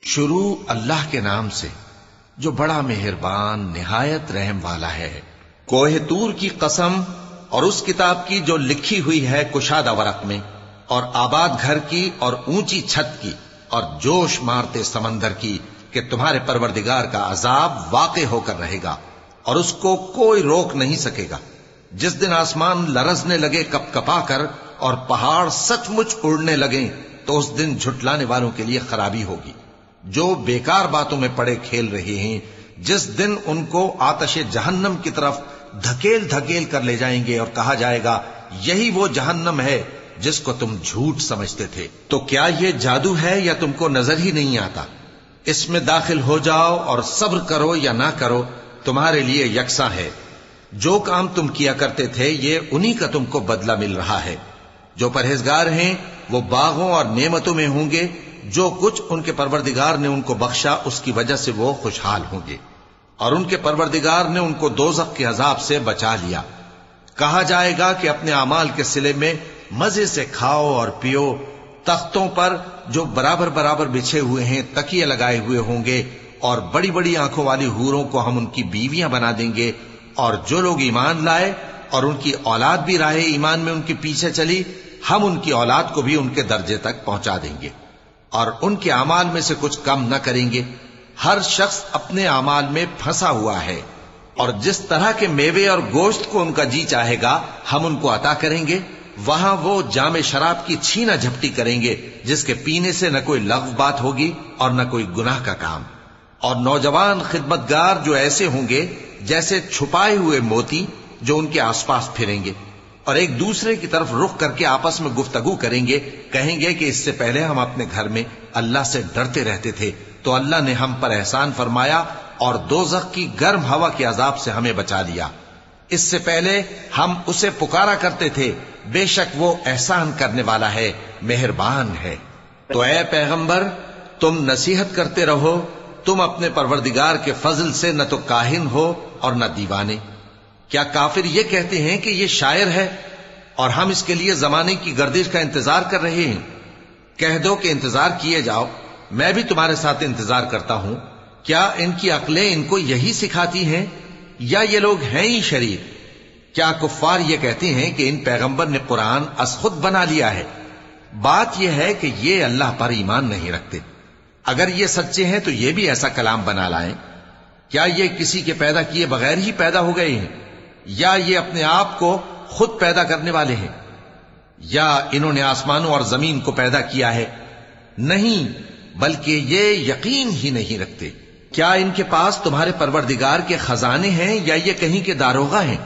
شروع اللہ کے نام سے جو بڑا مہربان نہایت رحم والا ہے۔ کوہ طور کی قسم اور اس کتاب کی جو لکھی ہوئی ہے کشادہ ورق میں، اور آباد گھر کی اور اونچی چھت کی، اور جوش مارتے سمندر کی کہ تمہارے پروردگار کا عذاب واقع ہو کر رہے گا اور اس کو کوئی روک نہیں سکے گا۔ جس دن آسمان لرزنے لگے کپ کپا کر اور پہاڑ سچ مچ اڑنے لگیں تو اس دن جھٹلانے والوں کے لیے خرابی ہوگی جو بیکار باتوں میں پڑے کھیل رہے ہیں۔ جس دن ان کو آتش جہنم کی طرف دھکیل دھکیل کر لے جائیں گے اور کہا جائے گا یہی وہ جہنم ہے جس کو تم جھوٹ سمجھتے تھے۔ تو کیا یہ جادو ہے یا تم کو نظر ہی نہیں آتا؟ اس میں داخل ہو جاؤ اور صبر کرو یا نہ کرو تمہارے لیے یکساں ہے۔ جو کام تم کیا کرتے تھے یہ انہی کا تم کو بدلہ مل رہا ہے۔ جو پرہیزگار ہیں وہ باغوں اور نعمتوں میں ہوں گے، جو کچھ ان کے پروردگار نے ان کو بخشا اس کی وجہ سے وہ خوشحال ہوں گے، اور ان کے پروردگار نے ان کو دوزخ کے عذاب سے بچا لیا۔ کہا جائے گا کہ اپنے اعمال کے صلے میں مزے سے کھاؤ اور پیو، تختوں پر جو برابر برابر بچھے ہوئے ہیں تکیے لگائے ہوئے ہوں گے، اور بڑی بڑی آنکھوں والی حوروں کو ہم ان کی بیویاں بنا دیں گے۔ اور جو لوگ ایمان لائے اور ان کی اولاد بھی راہ ایمان میں ان کے پیچھے چلی، ہم ان کی اولاد کو بھی ان کے درجے تک پہنچا دیں گے اور ان کے اعمال میں سے کچھ کم نہ کریں گے۔ ہر شخص اپنے اعمال میں پھنسا ہوا ہے، اور جس طرح کے میوے اور گوشت کو ان کا جی چاہے گا ہم ان کو عطا کریں گے۔ وہاں وہ جام شراب کی چھینا جھپٹی کریں گے جس کے پینے سے نہ کوئی لغو بات ہوگی اور نہ کوئی گناہ کا کام۔ اور نوجوان خدمتگار جو ایسے ہوں گے جیسے چھپائے ہوئے موتی جو ان کے آس پاس پھریں گے، اور ایک دوسرے کی طرف رخ کر کے آپس میں گفتگو کریں گے، کہیں گے کہ اس سے پہلے ہم اپنے گھر میں اللہ سے ڈرتے رہتے تھے تو اللہ نے ہم پر احسان فرمایا اور دوزخ کی گرم ہوا کے عذاب سے ہمیں بچا لیا۔ اس سے پہلے ہم اسے پکارا کرتے تھے، بے شک وہ احسان کرنے والا ہے، مہربان ہے۔ تو اے پیغمبر تم نصیحت کرتے رہو، تم اپنے پروردگار کے فضل سے نہ تو کاہن ہو اور نہ دیوانے۔ کیا کافر یہ کہتے ہیں کہ یہ شاعر ہے اور ہم اس کے لیے زمانے کی گردش کا انتظار کر رہے ہیں؟ کہہ دو کہ انتظار کیے جاؤ، میں بھی تمہارے ساتھ انتظار کرتا ہوں۔ کیا ان کی عقلیں ان کو یہی سکھاتی ہیں یا یہ لوگ ہیں ہی شریر؟ کیا کفار یہ کہتے ہیں کہ ان پیغمبر نے قرآن از خود بنا لیا ہے؟ بات یہ ہے کہ یہ اللہ پر ایمان نہیں رکھتے۔ اگر یہ سچے ہیں تو یہ بھی ایسا کلام بنا لائیں۔ کیا یہ کسی کے پیدا کیے بغیر ہی پیدا ہو گئے ہیں، یا یہ اپنے آپ کو خود پیدا کرنے والے ہیں، یا انہوں نے آسمانوں اور زمین کو پیدا کیا ہے؟ نہیں، بلکہ یہ یقین ہی نہیں رکھتے۔ کیا ان کے پاس تمہارے پروردگار کے خزانے ہیں یا یہ کہیں کے داروغہ ہیں،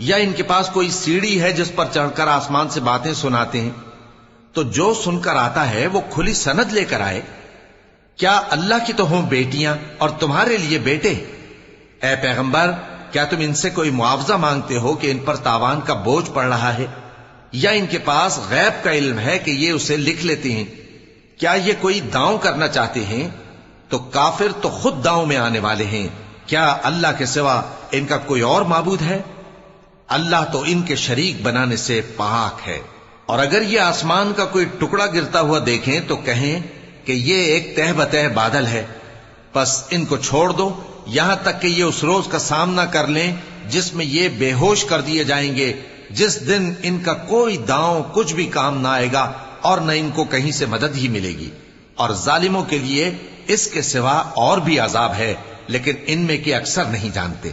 یا ان کے پاس کوئی سیڑھی ہے جس پر چڑھ کر آسمان سے باتیں سناتے ہیں؟ تو جو سن کر آتا ہے وہ کھلی سند لے کر آئے۔ کیا اللہ کی تو ہوں بیٹیاں اور تمہارے لیے بیٹے؟ اے پیغمبر کیا تم ان سے کوئی معاوضہ مانگتے ہو کہ ان پر تاوان کا بوجھ پڑ رہا ہے، یا ان کے پاس غیب کا علم ہے کہ یہ اسے لکھ لیتے ہیں؟ کیا یہ کوئی داؤں کرنا چاہتے ہیں؟ تو کافر تو خود داؤں میں آنے والے ہیں۔ کیا اللہ کے سوا ان کا کوئی اور معبود ہے؟ اللہ تو ان کے شریک بنانے سے پاک ہے۔ اور اگر یہ آسمان کا کوئی ٹکڑا گرتا ہوا دیکھیں تو کہیں کہ یہ ایک تہ بتہ بادل ہے، پس ان کو چھوڑ دو یہاں تک کہ یہ اس روز کا سامنا کر لیں جس میں یہ بے ہوش کر دیے جائیں گے، جس دن ان کا کوئی داؤں کچھ بھی کام نہ آئے گا اور نہ ان کو کہیں سے مدد ہی ملے گی۔ اور ظالموں کے لیے اس کے سوا اور بھی عذاب ہے، لیکن ان میں کے اکثر نہیں جانتے۔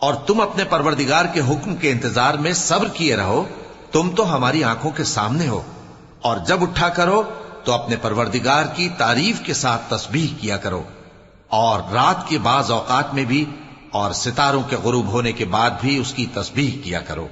اور تم اپنے پروردگار کے حکم کے انتظار میں صبر کیے رہو، تم تو ہماری آنکھوں کے سامنے ہو۔ اور جب اٹھا کرو تو اپنے پروردگار کی تعریف کے ساتھ تسبیح کیا کرو، اور رات کے بعض اوقات میں بھی اور ستاروں کے غروب ہونے کے بعد بھی اس کی تسبیح کیا کرو۔